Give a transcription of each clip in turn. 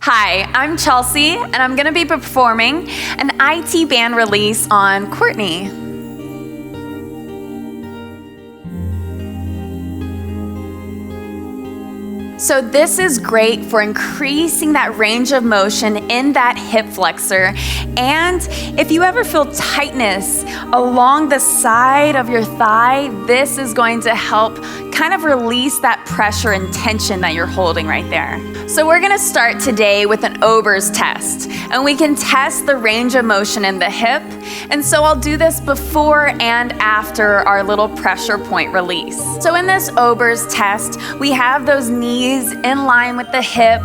Hi, I'm Chelsey, and I'm going to be performing an IT band release on Courtney. So this is great for increasing that range of motion in that hip flexor. And if you ever feel tightness along the side of your thigh, this is going to help kind of release that pressure and tension that you're holding right there. So we're gonna start today with an Ober's test, and we can test the range of motion in the hip. And so I'll do this before and after our little pressure point release. So in this Ober's test, we have those knees in line with the hip,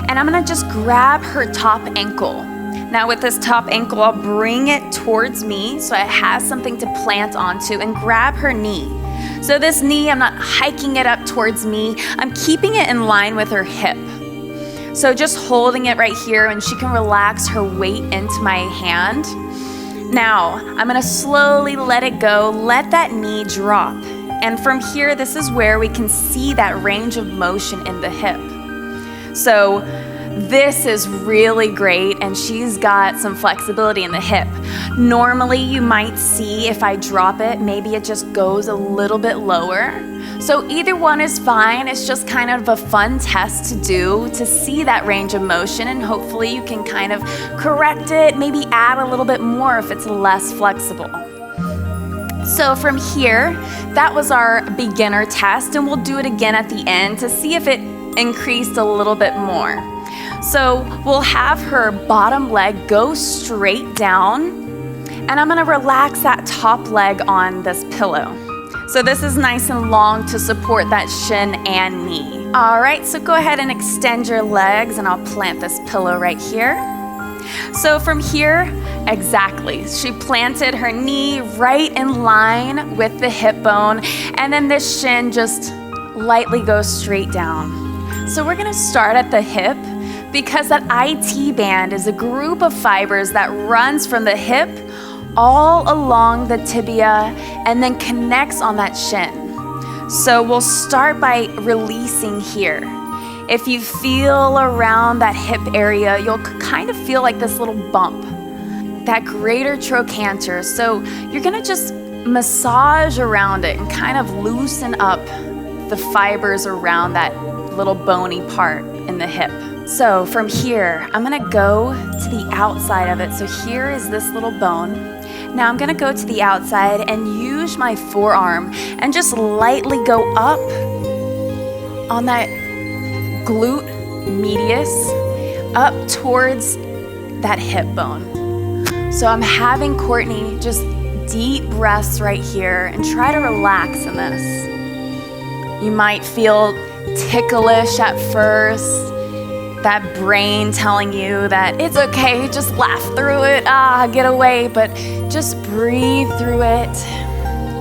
and I'm gonna just grab her top ankle. Now with this top ankle, I'll bring it towards me so it has something to plant onto, and grab her knee. So this knee, I'm not hiking it up towards me, I'm keeping it in line with her hip. So just holding it right here, and she can relax her weight into my hand. Now, I'm gonna slowly let it go, let that knee drop. And from here, this is where we can see that range of motion in the hip. So this is really great, and she's got some flexibility in the hip. Normally, you might see if I drop it, maybe it just goes a little bit lower. So either one is fine. It's just kind of a fun test to do to see that range of motion, and hopefully you can kind of correct it, maybe add a little bit more if it's less flexible. So from here, that was our beginner test, and we'll do it again at the end to see if it increased a little bit more. So we'll have her bottom leg go straight down, and I'm gonna relax that top leg on this pillow. So this is nice and long to support that shin and knee. All right, so go ahead and extend your legs, and I'll plant this pillow right here. So from here, exactly, she planted her knee right in line with the hip bone, and then this shin just lightly goes straight down. So we're gonna start at the hip, because that IT band is a group of fibers that runs from the hip all along the tibia and then connects on that shin. So we'll start by releasing here. If you feel around that hip area, you'll kind of feel like this little bump, that greater trochanter. So you're gonna just massage around it and kind of loosen up the fibers around that little bony part in the hip. So from here, I'm gonna go to the outside of it. So here is this little bone. Now I'm gonna go to the outside and use my forearm and just lightly go up on that glute medius, up towards that hip bone. So I'm having Courtney just deep breaths right here and try to relax in this. You might feel ticklish at first, that brain telling you that it's okay, just laugh through it, get away, but just breathe through it.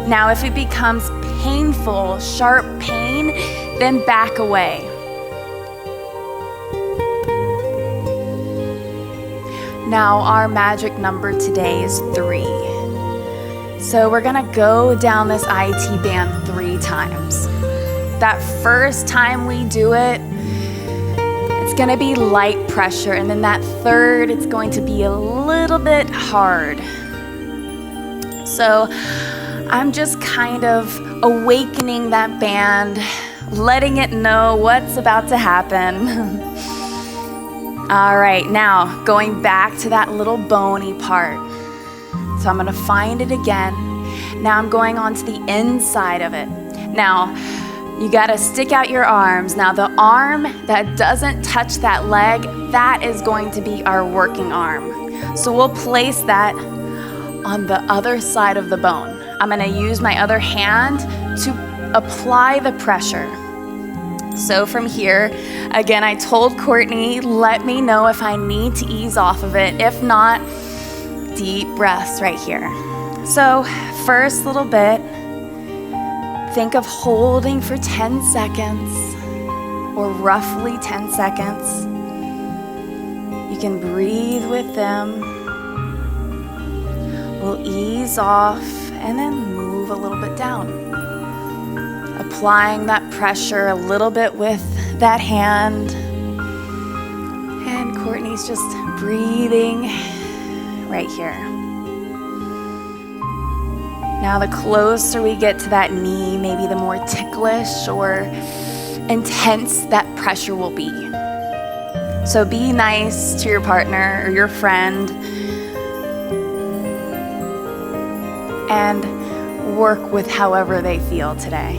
Now, if it becomes painful, sharp pain, then back away. Now, our magic number today is 3. So we're gonna go down this IT band 3 times. That first time we do it, it's gonna be light pressure, and then that third, it's going to be a little bit hard. So I'm just kind of awakening that band, letting it know what's about to happen. All right, now going back to that little bony part. So I'm gonna find it again. Now I'm going on to the inside of it. Now, you gotta stick out your arms. Now the arm that doesn't touch that leg, that is going to be our working arm. So we'll place that on the other side of the bone. I'm gonna use my other hand to apply the pressure. So from here, again, I told Courtney, let me know if I need to ease off of it. If not, deep breaths right here. So first little bit, think of holding for 10 seconds, or roughly 10 seconds. You can breathe with them. We'll ease off and then move a little bit down. Applying that pressure a little bit with that hand. And he's just breathing right here. Now, the closer we get to that knee, maybe the more ticklish or intense that pressure will be. So be nice to your partner or your friend and work with however they feel today.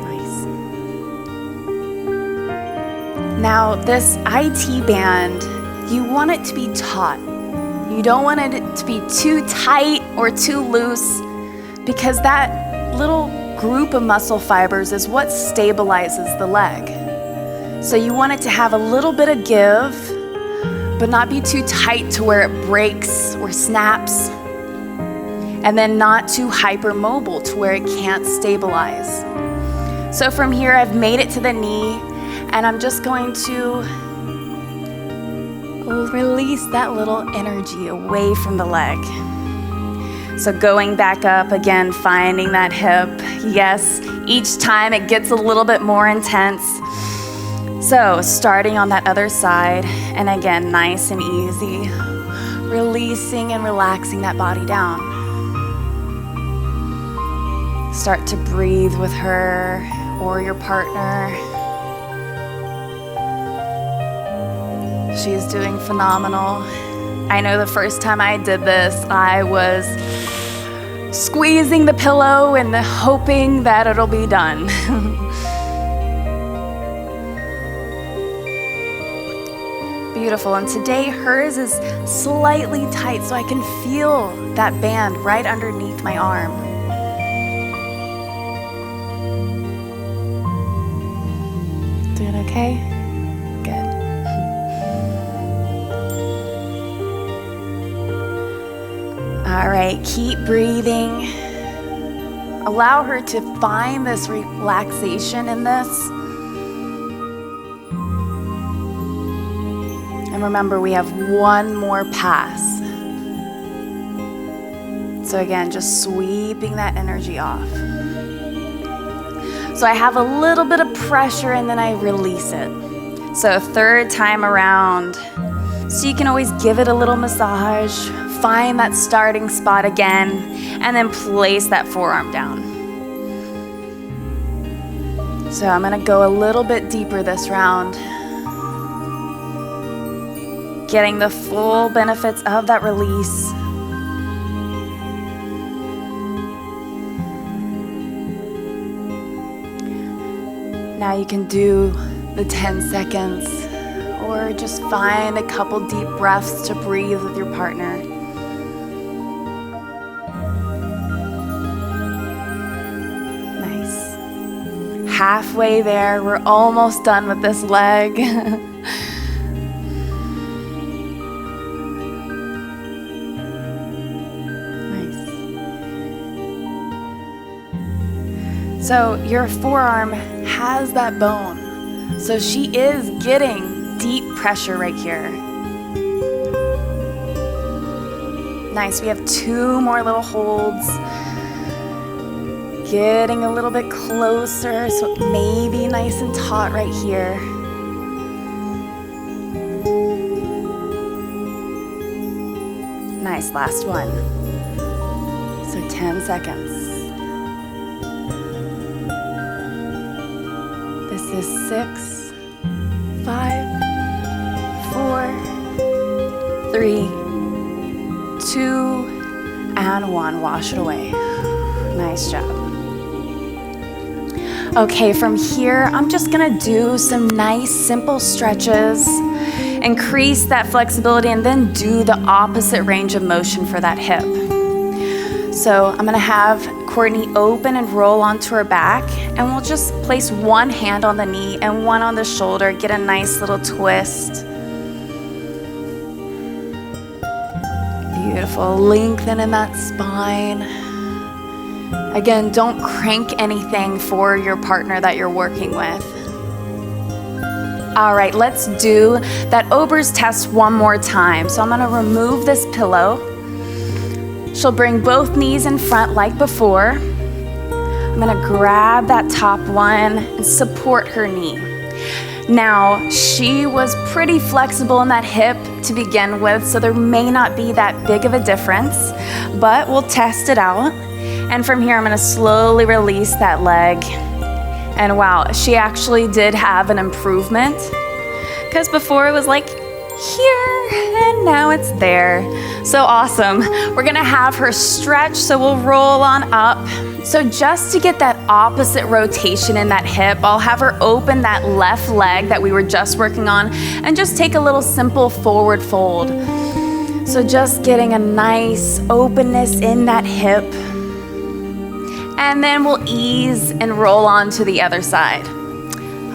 Nice. Now, this IT band, you want it to be taut. You don't want it to be too tight or too loose, because that little group of muscle fibers is what stabilizes the leg. So you want it to have a little bit of give, but not be too tight to where it breaks or snaps, and then not too hypermobile to where it can't stabilize. So from here, I've made it to the knee, and I'm just going to release that little energy away from the leg. So going back up again, finding that hip. Yes, each time it gets a little bit more intense. So starting on that other side, and again, nice and easy, releasing and relaxing that body down. Start to breathe with her or your partner. She's doing phenomenal. I know the first time I did this, I was squeezing the pillow and hoping that it'll be done. Beautiful. And today hers is slightly tight, so I can feel that band right underneath my arm. Doing okay? Good. All right, keep breathing. Allow her to find this relaxation in this. And remember, we have one more pass. So again, just sweeping that energy off. So I have a little bit of pressure and then I release it. So third time around. So you can always give it a little massage. Find that starting spot again, and then place that forearm down. So I'm gonna go a little bit deeper this round, getting the full benefits of that release. Now you can do the 10 seconds, or just find a couple deep breaths to breathe with your partner. Halfway there, we're almost done with this leg. Nice. So your forearm has that bone. So she is getting deep pressure right here. Nice, we have 2 more little holds. Getting a little bit closer, so it may be nice and taut right here. Nice, last one. So 10 seconds. This is 6, 5, 4, 3, 2, and 1. Wash it away. Nice job. Okay, from here, I'm just gonna do some nice, simple stretches, increase that flexibility, and then do the opposite range of motion for that hip. So I'm gonna have Courtney open and roll onto her back, and we'll just place one hand on the knee and one on the shoulder, get a nice little twist. Beautiful, lengthen in that spine. Again, don't crank anything for your partner that you're working with. All right, let's do that Ober's test one more time. So I'm gonna remove this pillow. She'll bring both knees in front like before. I'm gonna grab that top one and support her knee. Now, she was pretty flexible in that hip to begin with, so there may not be that big of a difference, but we'll test it out. And from here, I'm gonna slowly release that leg. And wow, she actually did have an improvement, because before it was like here, and now it's there. So awesome. We're gonna have her stretch, so we'll roll on up. So just to get that opposite rotation in that hip, I'll have her open that left leg that we were just working on and just take a little simple forward fold. So just getting a nice openness in that hip. And then we'll ease and roll on to the other side.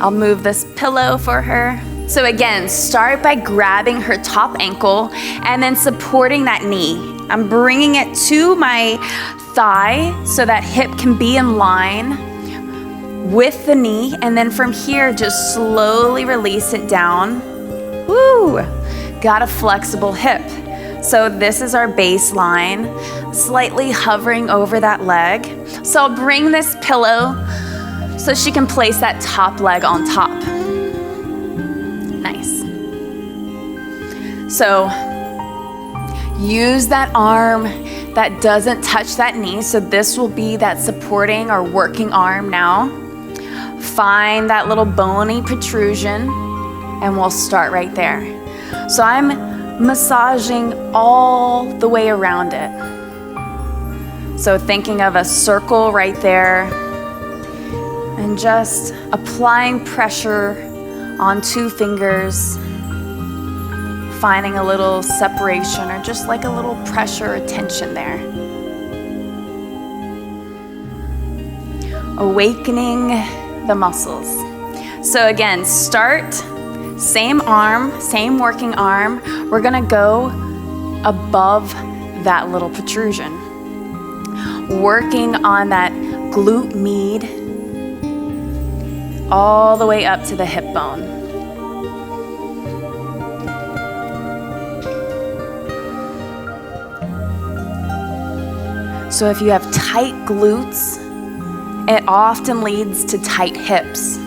I'll move this pillow for her. So again, start by grabbing her top ankle and then supporting that knee. I'm bringing it to my thigh so that hip can be in line with the knee, and then from here, just slowly release it down. Woo! Got a flexible hip. So this is our baseline, slightly hovering over that leg. So I'll bring this pillow so she can place that top leg on top. Nice. So use that arm that doesn't touch that knee. So this will be that supporting or working arm now. Find that little bony protrusion and we'll start right there. So I'm massaging all the way around it. So thinking of a circle right there and just applying pressure on 2 fingers, finding a little separation or just like a little pressure or tension there. Awakening the muscles. So again, start, same arm, same working arm. We're gonna go above that little protrusion. Working on that glute med all the way up to the hip bone. So if you have tight glutes, it often leads to tight hips.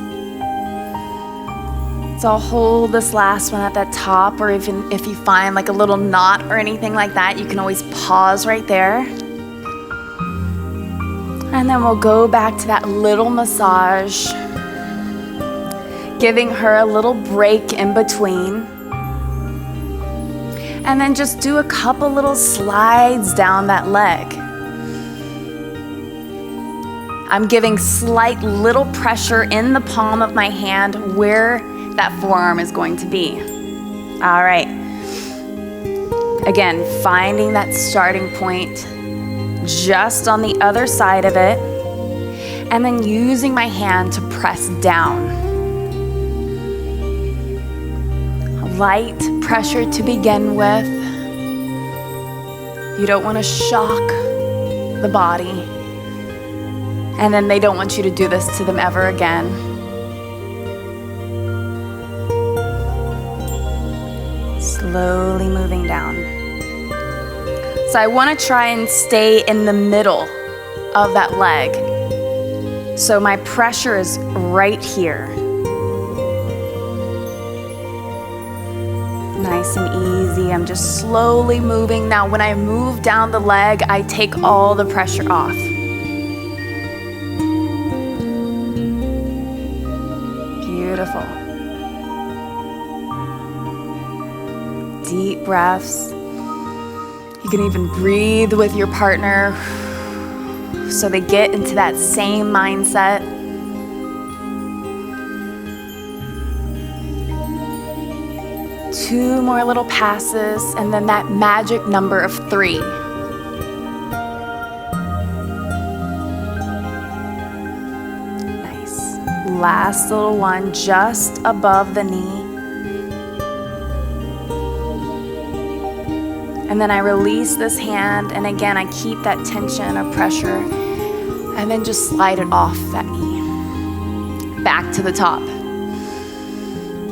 So I'll hold this last one at that top, or even if you find like a little knot or anything like that, you can always pause right there. And then we'll go back to that little massage, giving her a little break in between. And then just do a couple little slides down that leg. I'm giving slight little pressure in the palm of my hand where that forearm is going to be. All right. Again, finding that starting point just on the other side of it, and then using my hand to press down. Light pressure to begin with. You don't want to shock the body. And then they don't want you to do this to them ever again. Slowly moving down. So I want to try and stay in the middle of that leg. So my pressure is right here. Nice and easy. I'm just slowly moving. Now, when I move down the leg, I take all the pressure off. Beautiful. Deep breaths. You can even breathe with your partner so they get into that same mindset. Two more little passes, and then that magic number of 3. Nice. Last little one just above the knee. And then I release this hand, and again, I keep that tension or pressure, and then just slide it off that knee. Back to the top.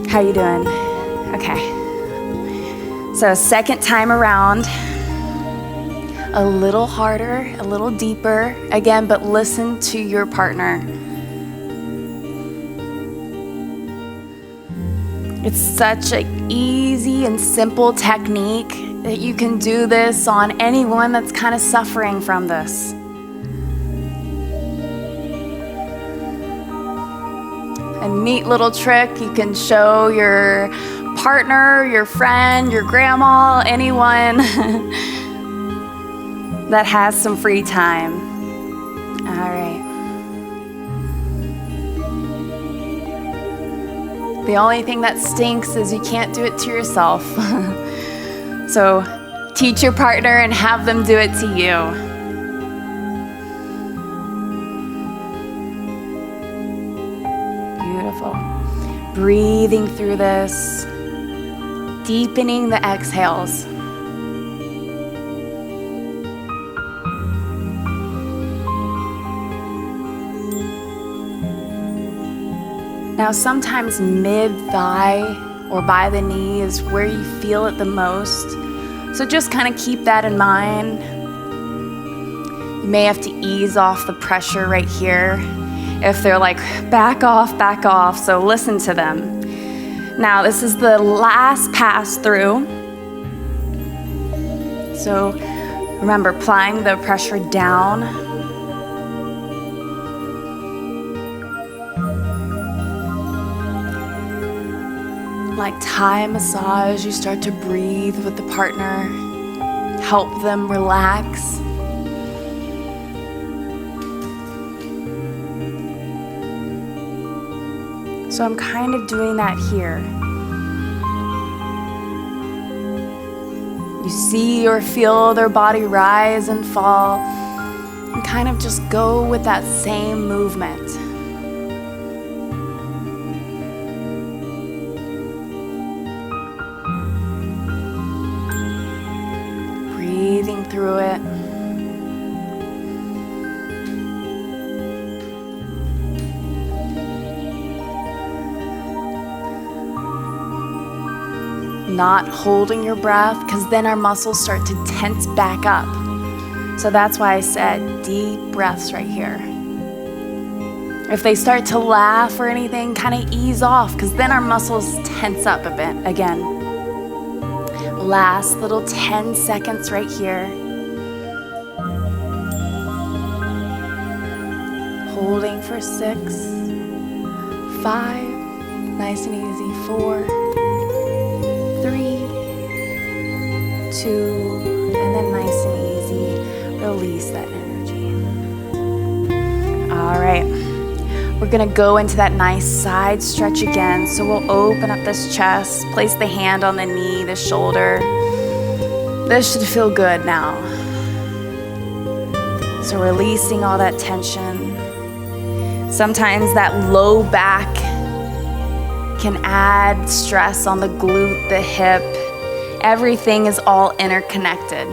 How you doing? Okay. So second time around, a little harder, a little deeper, again, but listen to your partner. It's such an easy and simple technique that you can do this on anyone that's kind of suffering from this. A neat little trick you can show your partner, your friend, your grandma, anyone that has some free time. All right. The only thing that stinks is you can't do it to yourself. So teach your partner and have them do it to you. Beautiful. Breathing through this, deepening the exhales. Now, sometimes mid-thigh or by the knee is where you feel it the most. So just kind of keep that in mind. You may have to ease off the pressure right here if they're like, back off. So listen to them. Now, this is the last pass through. So remember, applying the pressure down. Like Thai massage, you start to breathe with the partner, help them relax. So I'm kind of doing that here. You see or feel their body rise and fall, and kind of just go with that same movement. Breathing through it. Not holding your breath, because then our muscles start to tense back up. So that's why I said deep breaths right here. If they start to laugh or anything, kind of ease off, because then our muscles tense up a bit again. Last little 10 seconds right here. Holding for 6, 5, nice and easy, 4, 3, 2, and then nice and easy, release that energy. All right, we're gonna go into that nice side stretch again. So we'll open up this chest, place the hand on the knee, the shoulder. This should feel good now. So releasing all that tension. Sometimes that low back can add stress on the glute, the hip. Everything is all interconnected.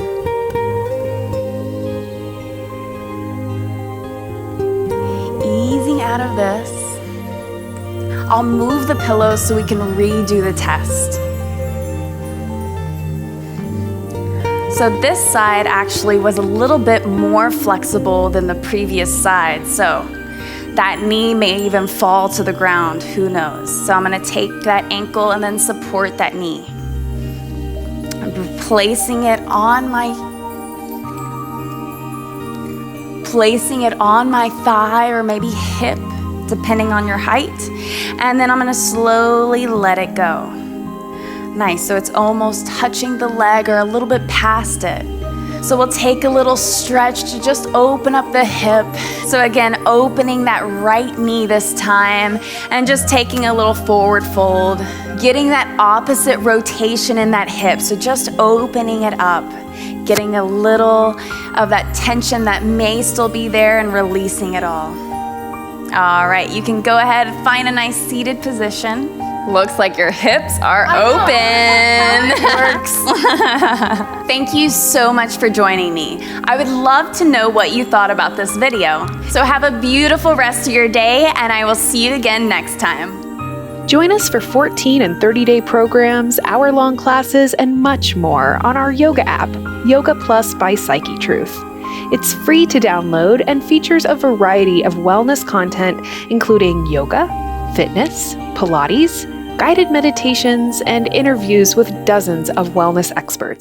Easing out of this. I'll move the pillows so we can redo the test. So this side actually was a little bit more flexible than the previous side. So that knee may even fall to the ground, who knows? So I'm gonna take that ankle and then support that knee. I'm placing it on my thigh or maybe hip, depending on your height. And then I'm gonna slowly let it go. Nice, so it's almost touching the leg or a little bit past it. So we'll take a little stretch to just open up the hip. So again, opening that right knee this time and just taking a little forward fold, getting that opposite rotation in that hip. So just opening it up, getting a little of that tension that may still be there and releasing it all. All right, you can go ahead and find a nice seated position. Looks like your hips are open. Works. Thank you so much for joining me. I would love to know what you thought about this video. So have a beautiful rest of your day, and I will see you again next time. Join us for 14 and 30-day programs, hour-long classes, and much more on our yoga app, Yoga Plus by Psyche Truth. It's free to download and features a variety of wellness content, including yoga, fitness, Pilates, guided meditations, and interviews with dozens of wellness experts.